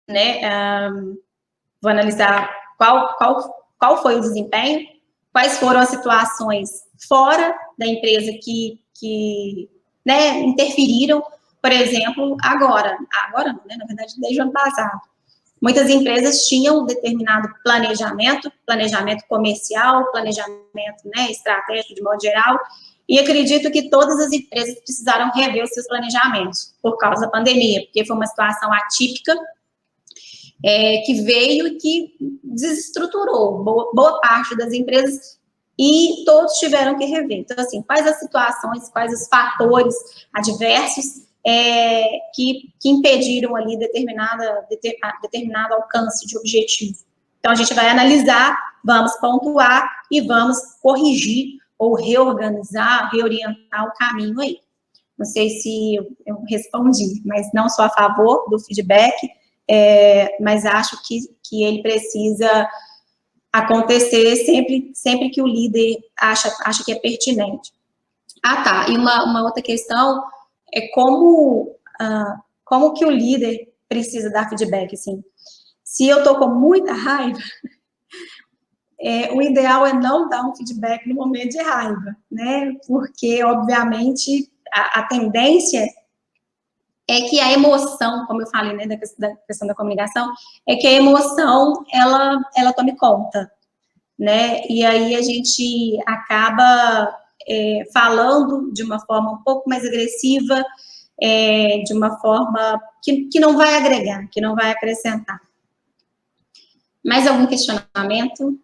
Speaker 1: né, vou analisar qual foi o desempenho, quais foram as situações fora da empresa que né, interferiram. por exemplo, agora não, né, na verdade, desde o ano passado, muitas empresas tinham um determinado planejamento comercial, planejamento, né, estratégico de modo geral, e acredito que todas as empresas precisaram rever os seus planejamentos por causa da pandemia, porque foi uma situação atípica, que veio e que desestruturou boa parte das empresas e todos tiveram que rever. Então, assim, quais as situações, quais os fatores adversos que impediram ali determinado alcance de objetivo. Então, a gente vai analisar, vamos pontuar e vamos corrigir ou reorganizar, reorientar o caminho aí. Não sei se eu respondi, mas não sou a favor do feedback, mas acho que ele precisa acontecer sempre que o líder acha que é pertinente. Ah, tá, e uma outra questão é como que o líder precisa dar feedback, assim. Se eu tô com muita raiva, o ideal é não dar um feedback no momento de raiva, né? Porque, obviamente, a tendência é que a emoção, como eu falei, né, da questão da comunicação, é que a emoção, ela tome conta, né? E aí a gente acaba falando de uma forma um pouco mais agressiva, de uma forma que não vai agregar, que não vai acrescentar. Mais algum questionamento?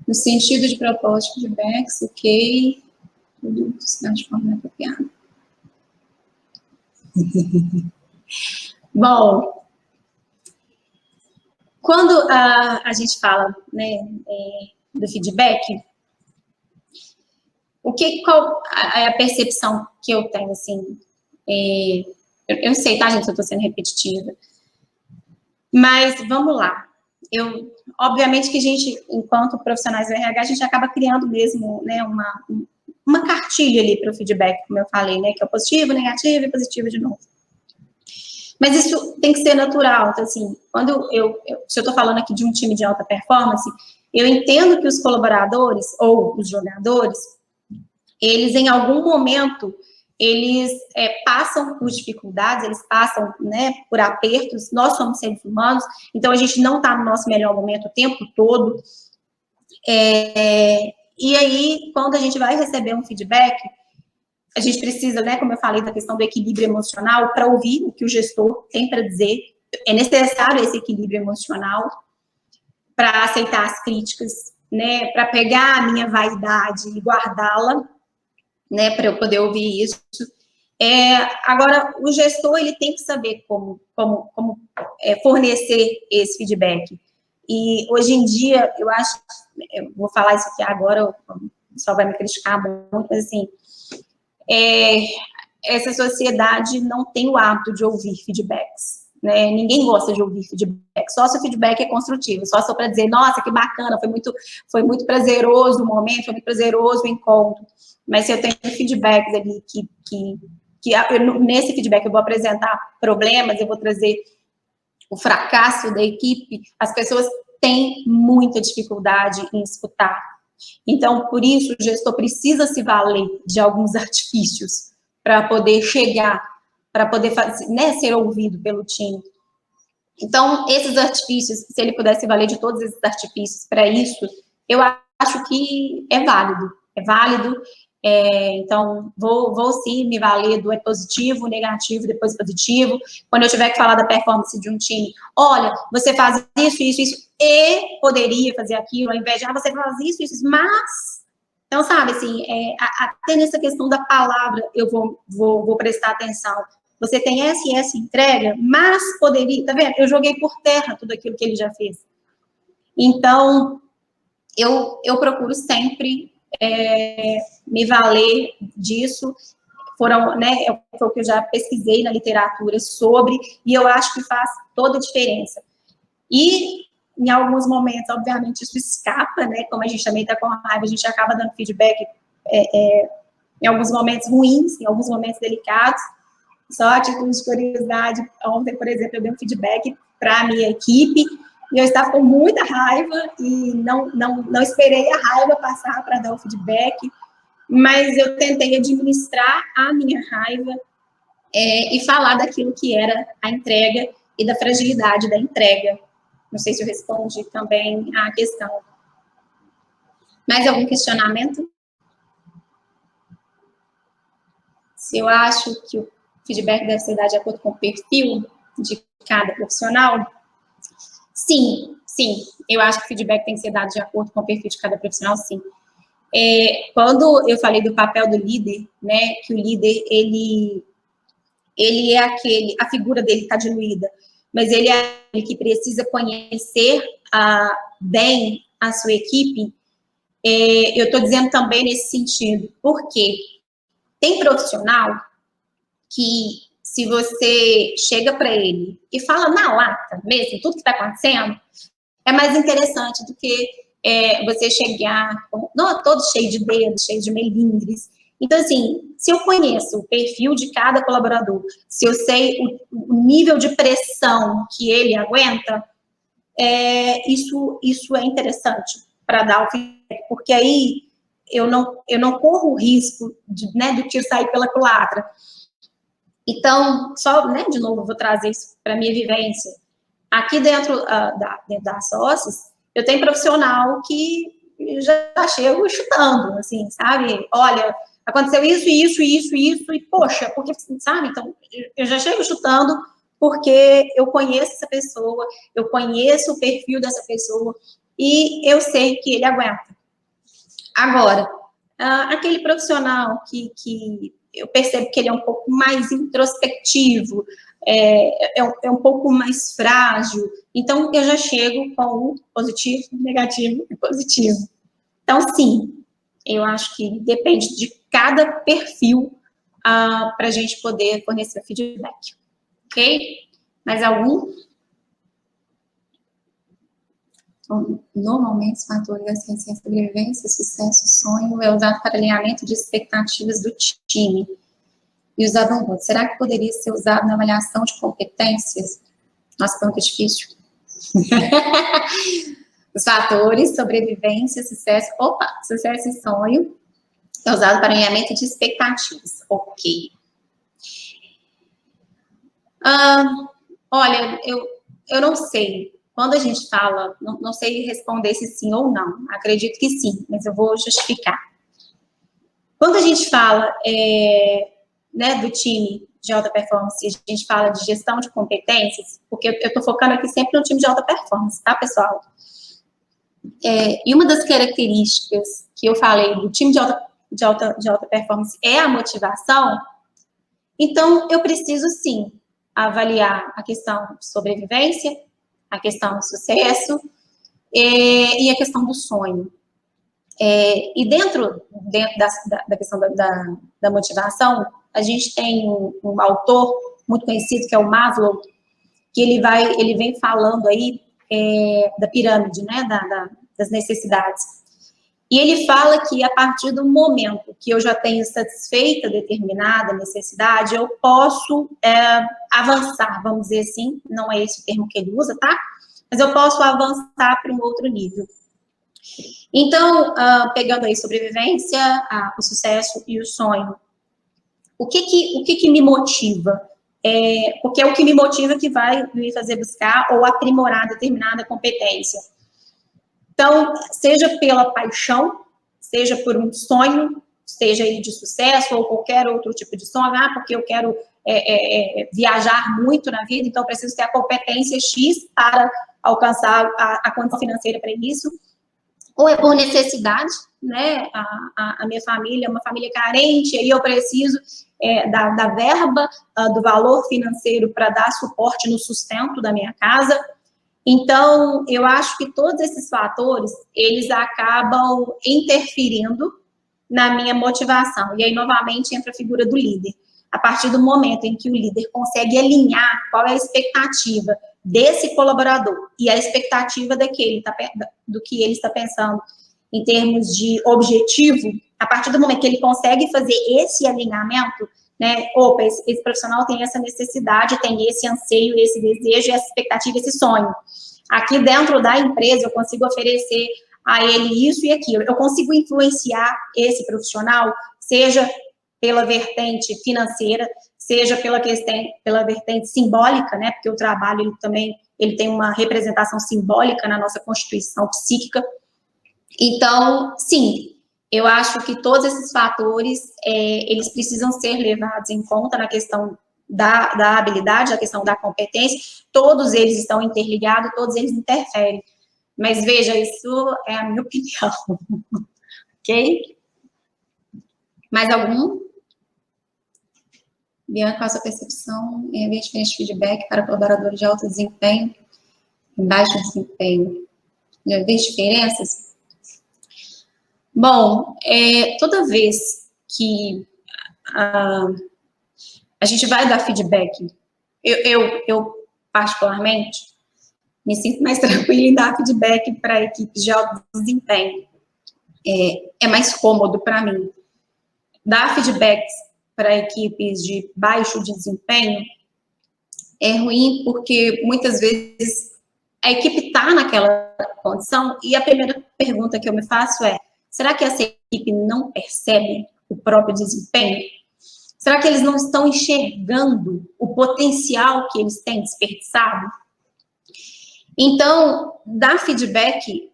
Speaker 1: No sentido de propósito de feedbacks, ok, produtos de forma apropriada. Bom, quando a gente fala, né, do feedback, qual é a percepção que eu tenho, assim, eu sei, tá, gente, se eu tô sendo repetitiva, mas vamos lá. Obviamente que a gente, enquanto profissionais do RH, a gente acaba criando mesmo, né, uma cartilha ali para o feedback, como eu falei, né, que é o positivo, negativo e positivo de novo. Mas isso tem que ser natural. Então, assim, quando se eu estou falando aqui de um time de alta performance, eu entendo que os colaboradores ou os jogadores, eles, em algum momento, eles passam por dificuldades, eles passam, né, por apertos, nós somos seres humanos, então a gente não está no nosso melhor momento o tempo todo, e aí, quando a gente vai receber um feedback, a gente precisa, né, como eu falei, da questão do equilíbrio emocional, para ouvir o que o gestor tem para dizer, é necessário esse equilíbrio emocional para aceitar as críticas, né, para pegar a minha vaidade e guardá-la, né, para eu poder ouvir isso. Agora, o gestor, ele tem que saber como fornecer esse feedback. E, hoje em dia, eu vou falar isso aqui agora, o pessoal vai me criticar muito, mas, assim, essa sociedade não tem o hábito de ouvir feedbacks, né? Ninguém gosta de ouvir feedback, só se o feedback é construtivo, só para dizer, nossa, que bacana, foi muito prazeroso o momento, foi muito prazeroso o encontro. Mas se eu tenho feedbacks ali nesse feedback eu vou apresentar problemas, eu vou trazer o fracasso da equipe, as pessoas têm muita dificuldade em escutar. Então, por isso, o gestor precisa se valer de alguns artifícios para poder chegar, para poder fazer, né, ser ouvido pelo time. Então, esses artifícios, se ele pudesse valer de todos esses artifícios para isso, eu acho que é válido. Então, vou sim me valer do positivo, negativo, depois positivo. Quando eu tiver que falar da performance de um time, olha, você faz isso, e poderia fazer aquilo, ao invés de, você faz isso, mas... Então, sabe, assim, até nessa questão da palavra, eu vou prestar atenção. Você tem essa e essa entrega, mas poderia... Tá vendo? Eu joguei por terra tudo aquilo que ele já fez. Então, eu procuro sempre me valer disso. Foi o que eu já pesquisei na literatura sobre, e eu acho que faz toda a diferença. E, em alguns momentos, obviamente, isso escapa, né? Como a gente também está com raiva, a gente acaba dando feedback em alguns momentos ruins, em alguns momentos delicados. Só a título de curiosidade, ontem, por exemplo, eu dei um feedback para a minha equipe, e eu estava com muita raiva e não esperei a raiva passar para dar o feedback, mas eu tentei administrar a minha raiva e falar daquilo que era a entrega e da fragilidade da entrega. Não sei se eu respondi também à questão. Mais algum questionamento? Se eu acho que o feedback deve ser dado de acordo com o perfil de cada profissional? Sim, sim. Eu acho que o feedback tem que ser dado de acordo com o perfil de cada profissional, sim. Quando eu falei do papel do líder, né, que o líder, ele é aquele, a figura dele está diluída, mas ele é aquele que precisa conhecer bem a sua equipe. Eu estou dizendo também nesse sentido, porque tem profissional que, se você chega para ele e fala na lata mesmo, tudo que está acontecendo, é mais interessante do que você chegar todo cheio de dedos, cheio de melindres. Então, assim, se eu conheço o perfil de cada colaborador, se eu sei o nível de pressão que ele aguenta, isso é interessante para dar o feedback, porque aí eu não corro o risco do tiro sair pela culatra. Então, só, de novo, vou trazer isso para a minha vivência. Aqui dentro das sócias, eu tenho profissional que já chego chutando, assim, sabe? Olha, aconteceu isso, e poxa, porque, sabe? Então, eu já chego chutando porque eu conheço essa pessoa, eu conheço o perfil dessa pessoa e eu sei que ele aguenta. Agora, aquele profissional que eu percebo que ele é um pouco mais introspectivo, é um pouco mais frágil, então eu já chego com o positivo, negativo e positivo. Então, sim, eu acho que depende de cada perfil para a gente poder fornecer feedback. Ok? Mais algum? Normalmente, os fatores da ciência, sobrevivência, sucesso, sonho, é usado para alinhamento de expectativas do time. E usado um outro. Será que poderia ser usado na avaliação de competências? Nossa, pergunta difícil. Os fatores, sobrevivência, sucesso e sonho, é usado para alinhamento de expectativas. Ok. Olha, eu não sei. Quando a gente fala, não sei responder se sim ou não. Acredito que sim, mas eu vou justificar. Quando a gente fala do time de alta performance, a gente fala de gestão de competências, porque eu estou focando aqui sempre no time de alta performance, tá, pessoal? E uma das características que eu falei do time de alta performance é a motivação. Então, eu preciso, sim, avaliar a questão de sobrevivência, a questão do sucesso e a questão do sonho. E dentro da questão da motivação, a gente tem um autor muito conhecido, que é o Maslow, que ele vem falando aí da pirâmide, né, das necessidades. E ele fala que a partir do momento que eu já tenho satisfeita determinada necessidade, eu posso avançar, vamos dizer assim, não é esse o termo que ele usa, tá? Mas eu posso avançar para um outro nível. Então, pegando aí sobrevivência, o sucesso e o sonho, o que me motiva? Porque é o que me motiva que vai me fazer buscar ou aprimorar determinada competência. Então, seja pela paixão, seja por um sonho, seja aí de sucesso ou qualquer outro tipo de sonho, porque eu quero viajar muito na vida, então eu preciso ter a competência X para alcançar a condição financeira para isso, ou é por necessidade, né? A minha família é uma família carente, aí eu preciso da verba, do valor financeiro para dar suporte no sustento da minha casa. Então, eu acho que todos esses fatores, eles acabam interferindo na minha motivação. E aí, novamente, entra a figura do líder. A partir do momento em que o líder consegue alinhar qual é a expectativa desse colaborador e a expectativa do que ele está pensando em termos de objetivo, a partir do momento que ele consegue fazer esse alinhamento, né, esse profissional tem essa necessidade, tem esse anseio, esse desejo, essa expectativa, esse sonho. aqui dentro da empresa eu consigo oferecer a ele isso e aquilo. Eu consigo influenciar esse profissional, seja pela vertente financeira, seja pela vertente simbólica, né? Porque o trabalho ele também ele tem uma representação simbólica na nossa constituição psíquica. Então, sim, eu acho que todos esses fatores eles precisam ser levados em conta na questão da habilidade, na questão da competência. Todos eles estão interligados, todos eles interferem. Mas veja, isso é a minha opinião, ok? Mais algum? Bianca, qual a sua percepção em haver diferentes feedback para colaboradores de alto desempenho e baixo desempenho? Já vê diferenças? Bom, toda vez que a gente vai dar feedback, eu particularmente, me sinto mais tranquila em dar feedback para equipes de alto desempenho. É mais cômodo para mim. Dar feedbacks para equipes de baixo desempenho é ruim porque muitas vezes a equipe está naquela condição e a primeira pergunta que eu me faço é: será que essa equipe não percebe o próprio desempenho? Será que eles não estão enxergando o potencial que eles têm desperdiçado? Então, dar feedback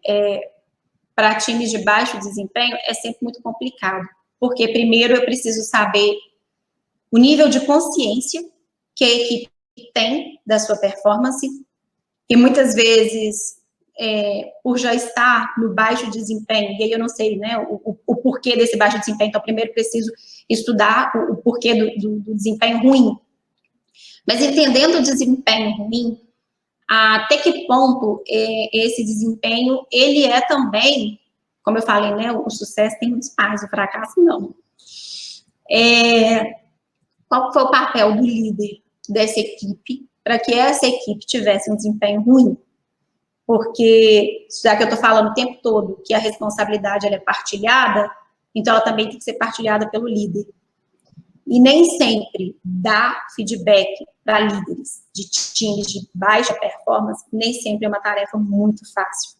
Speaker 1: para times de baixo desempenho é sempre muito complicado, porque primeiro eu preciso saber o nível de consciência que a equipe tem da sua performance, e muitas vezes, por já estar no baixo desempenho, e aí eu não sei, né, o porquê desse baixo desempenho, então primeiro preciso estudar o porquê do desempenho ruim. Mas entendendo o desempenho ruim, até que ponto esse desempenho, ele é também, como eu falei, né, o sucesso tem muitos pais, o fracasso não. Qual foi o papel do líder dessa equipe para que essa equipe tivesse um desempenho ruim? Porque, já que eu estou falando o tempo todo que a responsabilidade ela é partilhada, então ela também tem que ser partilhada pelo líder. E nem sempre dar feedback para líderes de times de baixa performance, nem sempre é uma tarefa muito fácil.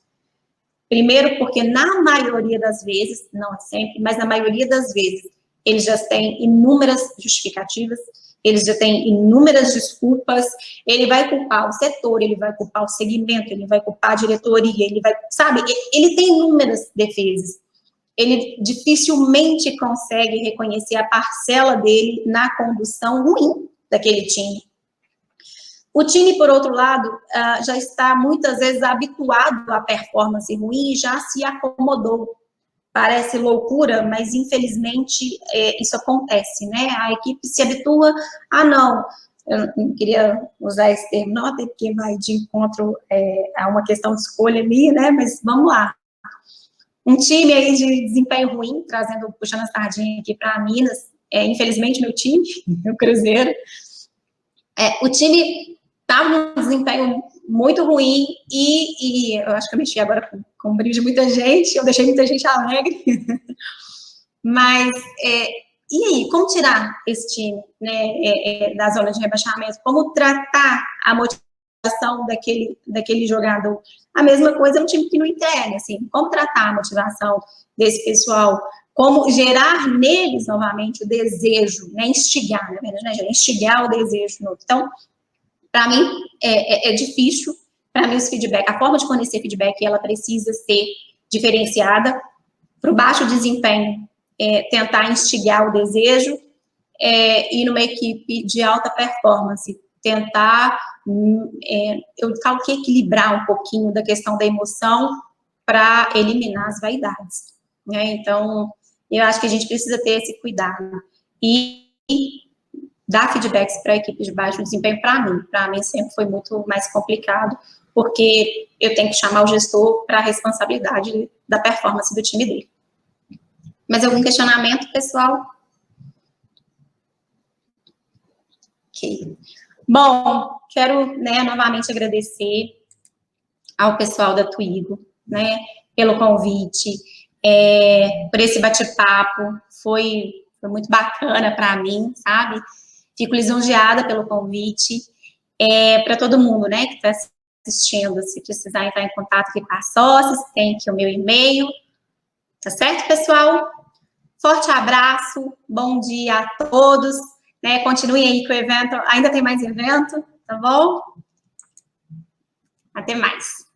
Speaker 1: Primeiro, porque na maioria das vezes, não é sempre, mas na maioria das vezes, eles já têm inúmeras justificativas, eles já têm inúmeras desculpas, ele vai culpar o setor, ele vai culpar o segmento, ele vai culpar a diretoria, ele vai, sabe, ele tem inúmeras defesas. Ele dificilmente consegue reconhecer a parcela dele na condução ruim daquele time. O time, por outro lado, já está muitas vezes habituado à performance ruim e já se acomodou. Parece loucura, mas infelizmente isso acontece, né? A equipe se habitua, não, eu não queria usar esse termo, não, até porque vai de encontro a uma questão de escolha ali, né? Mas vamos lá. Um time aí de desempenho ruim, puxando a sardinha aqui para Minas, infelizmente meu time, o Cruzeiro, o time estava num desempenho muito ruim e eu acho que eu mexi agora com o brilho de muita gente, eu deixei muita gente alegre, mas e aí, como tirar esse time, né, da zona de rebaixamento? Como tratar a motivação daquele jogador? A mesma coisa é um time que não entrega, assim, como tratar a motivação desse pessoal? Como gerar neles, novamente, o desejo, né, instigar, na verdade, né, instigar o desejo novo. Então, para mim, é difícil. Para mim, a forma de fornecer feedback, ela precisa ser diferenciada. Para o baixo desempenho, tentar instigar o desejo, e numa equipe de alta performance, tentar, eu falo que equilibrar um pouquinho da questão da emoção para eliminar as vaidades, né? Então, eu acho que a gente precisa ter esse cuidado. E dar feedbacks para a equipe de baixo desempenho, para mim sempre foi muito mais complicado, porque eu tenho que chamar o gestor para a responsabilidade da performance do time dele. Mais algum questionamento, pessoal? Ok. Bom, quero, né, novamente agradecer ao pessoal da Twigo, né, pelo convite, por esse bate-papo, foi muito bacana para mim, sabe? Fico lisonjeada pelo convite, para todo mundo, né, que está assistindo, se precisar entrar em contato aqui com a sócias, tem aqui o meu e-mail. Tá certo, pessoal? Forte abraço, bom dia a todos, né? Continuem aí com o evento, ainda tem mais evento, tá bom? Até mais.